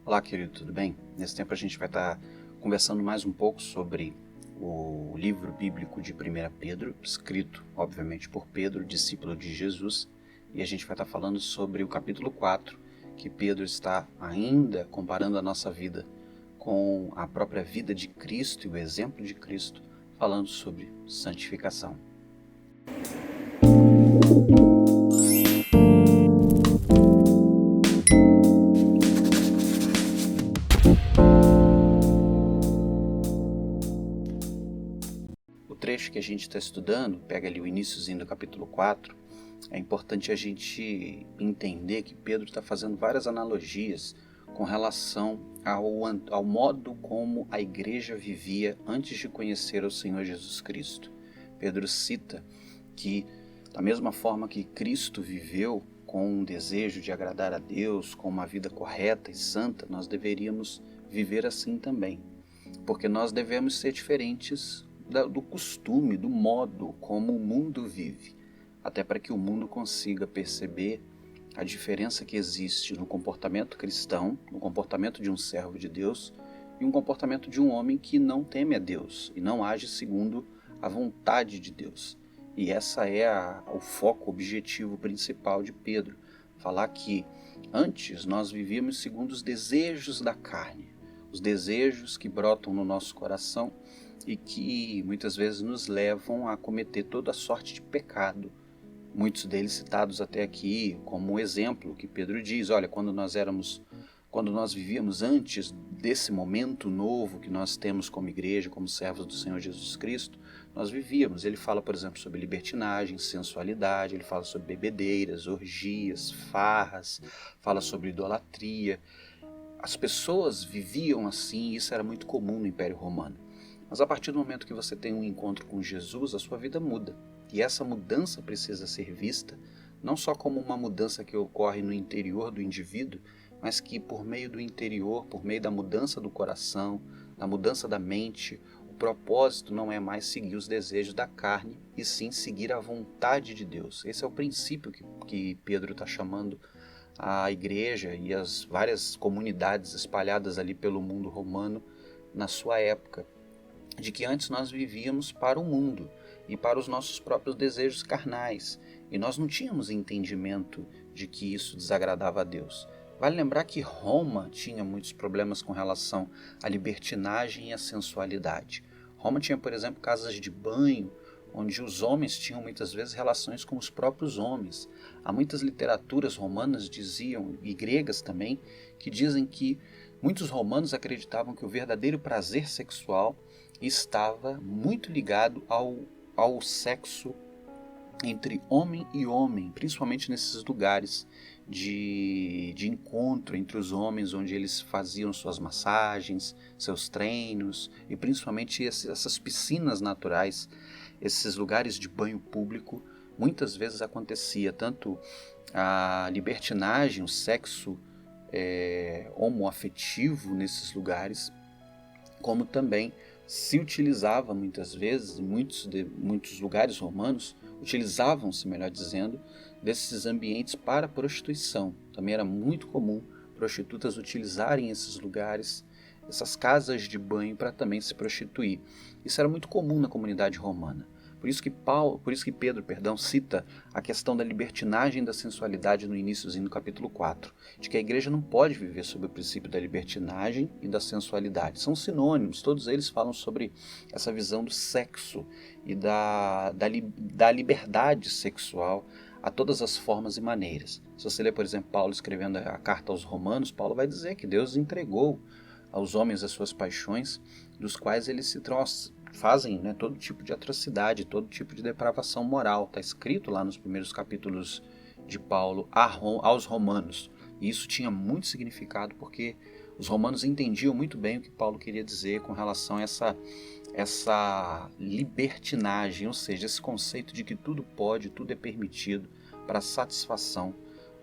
Olá, querido, tudo bem? Nesse tempo a gente vai estar conversando mais um pouco sobre o livro bíblico de 1 Pedro, escrito, obviamente, por Pedro, discípulo de Jesus, e a gente vai estar falando sobre o capítulo 4, que Pedro está ainda comparando a nossa vida com a própria vida de Cristo e o exemplo de Cristo, falando sobre santificação. O trecho que a gente está estudando, pega ali o iniciozinho do capítulo 4, é importante a gente entender que Pedro está fazendo várias analogias com relação ao modo como a igreja vivia antes de conhecer o Senhor Jesus Cristo. Pedro cita que, da mesma forma que Cristo viveu com um desejo de agradar a Deus, com uma vida correta e santa, nós deveríamos viver assim também, porque nós devemos ser diferentes do costume, do modo como o mundo vive, até para que o mundo consiga perceber a diferença que existe no comportamento cristão, no comportamento de um servo de Deus e um comportamento de um homem que não teme a Deus e não age segundo a vontade de Deus. E essa é o foco, o objetivo principal de Pedro, falar que antes nós vivíamos segundo os desejos da carne, os desejos que brotam no nosso coração e que muitas vezes nos levam a cometer toda sorte de pecado. Muitos deles citados até aqui como um exemplo que Pedro diz, olha, quando nós vivíamos antes desse momento novo que nós temos como igreja, como servos do Senhor Jesus Cristo, nós vivíamos. Ele fala, por exemplo, sobre libertinagem, sensualidade, ele fala sobre bebedeiras, orgias, farras, fala sobre idolatria. As pessoas viviam assim e isso era muito comum no Império Romano. Mas a partir do momento que você tem um encontro com Jesus, a sua vida muda. E essa mudança precisa ser vista não só como uma mudança que ocorre no interior do indivíduo, mas que por meio do interior, por meio da mudança do coração, da mudança da mente, o propósito não é mais seguir os desejos da carne, e sim seguir a vontade de Deus. Esse é o princípio que Pedro está chamando a igreja e as várias comunidades espalhadas ali pelo mundo romano na sua época, de que antes nós vivíamos para o mundo e para os nossos próprios desejos carnais, e nós não tínhamos entendimento de que isso desagradava a Deus. Vale lembrar que Roma tinha muitos problemas com relação à libertinagem e à sensualidade. Roma tinha, por exemplo, casas de banho, onde os homens tinham muitas vezes relações com os próprios homens. Há muitas literaturas romanas diziam, e gregas também, que dizem que muitos romanos acreditavam que o verdadeiro prazer sexual estava muito ligado ao sexo entre homem e homem, principalmente nesses lugares de encontro entre os homens, onde eles faziam suas massagens, seus treinos, e principalmente essas piscinas naturais, esses lugares de banho público. Muitas vezes acontecia tanto a libertinagem, o sexo homoafetivo nesses lugares, como também se utilizava muitas vezes, em muitos lugares romanos, utilizavam-se, melhor dizendo, desses ambientes para prostituição. Também era muito comum prostitutas utilizarem esses lugares, essas casas de banho, para também se prostituir. Isso era muito comum na comunidade romana. Por isso que Pedro, cita a questão da libertinagem e da sensualidade no iníciozinho do capítulo 4, de que a igreja não pode viver sob o princípio da libertinagem e da sensualidade. São sinônimos, todos eles falam sobre essa visão do sexo e da liberdade sexual a todas as formas e maneiras. Se você ler, por exemplo, Paulo escrevendo a carta aos Romanos, Paulo vai dizer que Deus entregou aos homens as suas paixões, dos quais eles fazem todo tipo de atrocidade, todo tipo de depravação moral. Está escrito lá nos primeiros capítulos de Paulo aos Romanos. E isso tinha muito significado, porque os romanos entendiam muito bem o que Paulo queria dizer com relação a essa libertinagem, ou seja, esse conceito de que tudo pode, tudo é permitido para a satisfação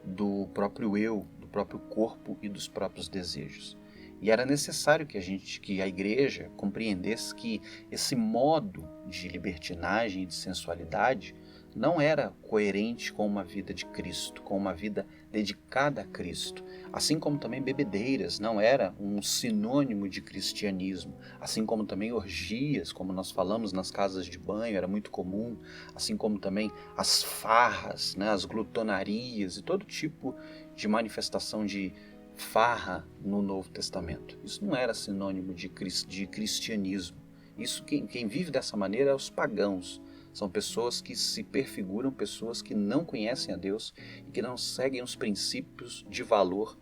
do próprio eu, do próprio corpo e dos próprios desejos. E era necessário que a igreja compreendesse que esse modo de libertinagem e de sensualidade não era coerente com uma vida de Cristo, com uma vida dedicada a Cristo. Assim como também bebedeiras não era um sinônimo de cristianismo. Assim como também orgias, como nós falamos nas casas de banho, era muito comum. Assim como também as farras, né, as glutonarias e todo tipo de manifestação de farra no Novo Testamento. Isso não era sinônimo de cristianismo. Isso quem vive dessa maneira é os pagãos. São pessoas que se perfiguram, pessoas que não conhecem a Deus e que não seguem os princípios de valor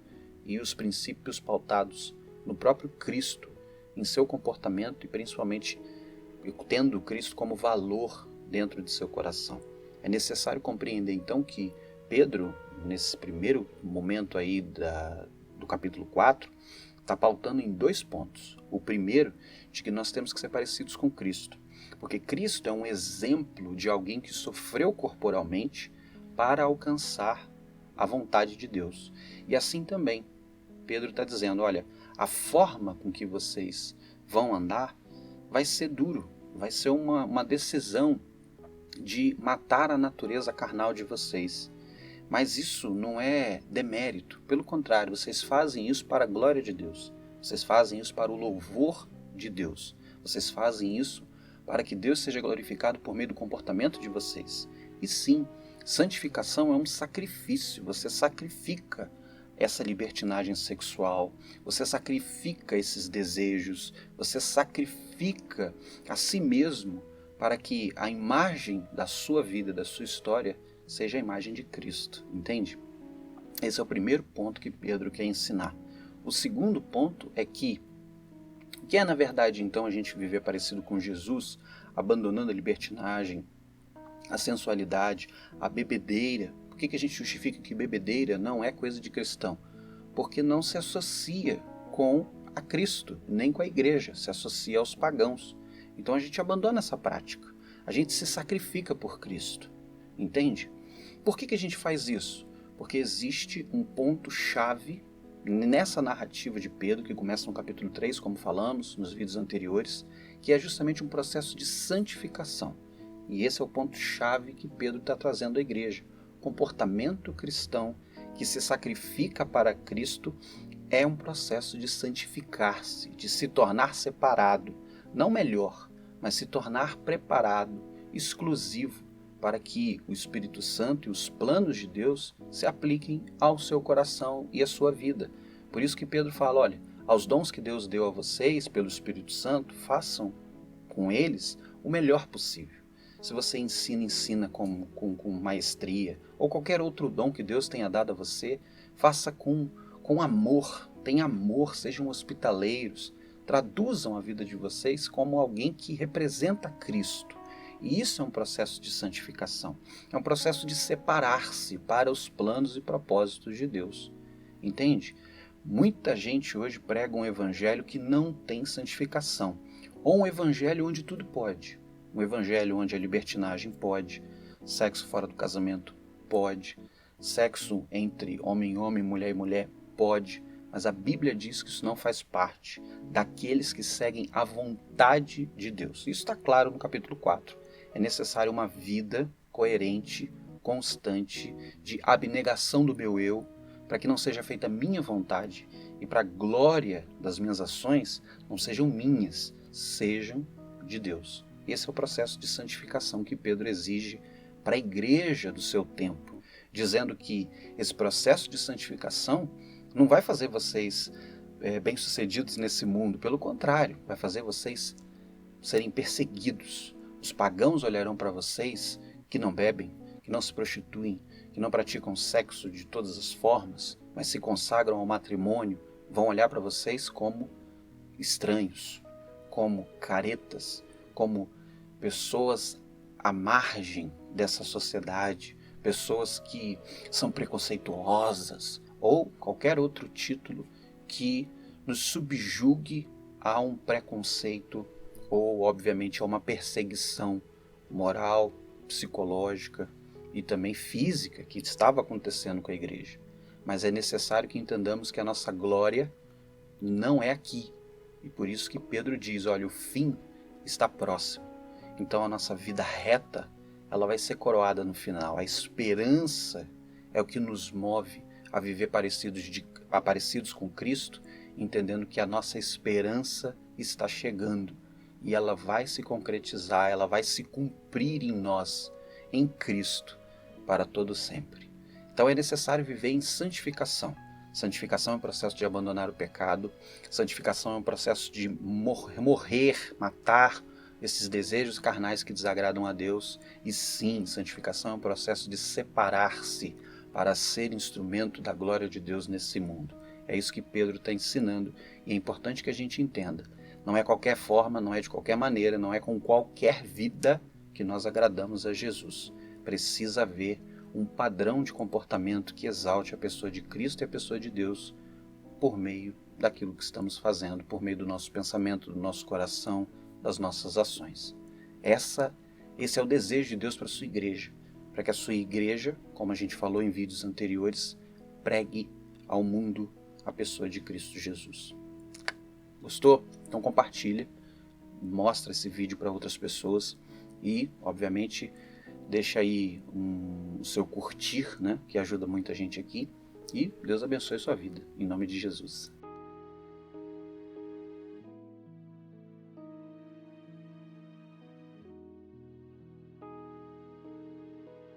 e os princípios pautados no próprio Cristo, em seu comportamento e principalmente tendo Cristo como valor dentro de seu coração. É necessário compreender então que Pedro, nesse primeiro momento aí do capítulo 4, está pautando em 2 pontos. O primeiro, de que nós temos que ser parecidos com Cristo. Porque Cristo é um exemplo de alguém que sofreu corporalmente para alcançar a vontade de Deus. E assim também, Pedro está dizendo, olha, a forma com que vocês vão andar vai ser duro, vai ser uma decisão de matar a natureza carnal de vocês. Mas isso não é demérito, pelo contrário, vocês fazem isso para a glória de Deus. Vocês fazem isso para o louvor de Deus. Vocês fazem isso para que Deus seja glorificado por meio do comportamento de vocês. E sim, santificação é um sacrifício. Você sacrifica essa libertinagem sexual, você sacrifica esses desejos, você sacrifica a si mesmo para que a imagem da sua vida, da sua história, seja a imagem de Cristo, entende? Esse é o primeiro ponto que Pedro quer ensinar. O segundo ponto é que é na verdade então a gente viver parecido com Jesus, abandonando a libertinagem, a sensualidade, a bebedeira. Por que a gente justifica que bebedeira não é coisa de cristão? Porque não se associa com a Cristo, nem com a igreja, se associa aos pagãos. Então a gente abandona essa prática, a gente se sacrifica por Cristo, entende? Por que a gente faz isso? Porque existe um ponto-chave nessa narrativa de Pedro, que começa no capítulo 3, como falamos nos vídeos anteriores, que é justamente um processo de santificação. E esse é o ponto-chave que Pedro está trazendo à igreja. O comportamento cristão que se sacrifica para Cristo é um processo de santificar-se, de se tornar separado, não melhor, mas se tornar preparado, exclusivo, para que o Espírito Santo e os planos de Deus se apliquem ao seu coração e à sua vida. Por isso que Pedro fala, olha, aos dons que Deus deu a vocês pelo Espírito Santo, façam com eles o melhor possível. Se você ensina com maestria, ou qualquer outro dom que Deus tenha dado a você, faça com amor, tenha amor, sejam hospitaleiros, traduzam a vida de vocês como alguém que representa Cristo. E isso é um processo de santificação, é um processo de separar-se para os planos e propósitos de Deus. Entende? Muita gente hoje prega um evangelho que não tem santificação, ou um evangelho onde tudo pode. Um evangelho onde a libertinagem pode, sexo fora do casamento pode, sexo entre homem e homem, mulher e mulher pode, mas a Bíblia diz que isso não faz parte daqueles que seguem a vontade de Deus. Isso está claro no capítulo 4. É necessário uma vida coerente, constante, de abnegação do meu eu, para que não seja feita a minha vontade e para a glória das minhas ações não sejam minhas, sejam de Deus. Esse é o processo de santificação que Pedro exige para a igreja do seu tempo, dizendo que esse processo de santificação não vai fazer vocês bem-sucedidos nesse mundo, pelo contrário, vai fazer vocês serem perseguidos. Os pagãos olharão para vocês que não bebem, que não se prostituem, que não praticam sexo de todas as formas, mas se consagram ao matrimônio, vão olhar para vocês como estranhos, como caretas, como pessoas à margem dessa sociedade, pessoas que são preconceituosas ou qualquer outro título que nos subjugue a um preconceito ou, obviamente, a uma perseguição moral, psicológica e também física que estava acontecendo com a igreja. Mas é necessário que entendamos que a nossa glória não é aqui. E por isso que Pedro diz, olha, o fim está próximo. Então a nossa vida reta, ela vai ser coroada no final. A esperança é o que nos move a viver parecidos com Cristo, entendendo que a nossa esperança está chegando e ela vai se concretizar, ela vai se cumprir em nós, em Cristo, para todo sempre. Então é necessário viver em santificação. Santificação é um processo de abandonar o pecado, santificação é um processo de morrer, matar esses desejos carnais que desagradam a Deus. E sim, santificação é um processo de separar-se para ser instrumento da glória de Deus nesse mundo. É isso que Pedro está ensinando e é importante que a gente entenda. Não é qualquer forma, não é de qualquer maneira, não é com qualquer vida que nós agradamos a Jesus. Precisa haver um padrão de comportamento que exalte a pessoa de Cristo e a pessoa de Deus por meio daquilo que estamos fazendo, por meio do nosso pensamento, do nosso coração, das nossas ações. Esse é o desejo de Deus para a sua igreja, para que a sua igreja, como a gente falou em vídeos anteriores, pregue ao mundo a pessoa de Cristo Jesus. Gostou? Então compartilha, mostra esse vídeo para outras pessoas e, obviamente, deixa aí o seu curtir, né, que ajuda muita gente aqui. E Deus abençoe sua vida, em nome de Jesus.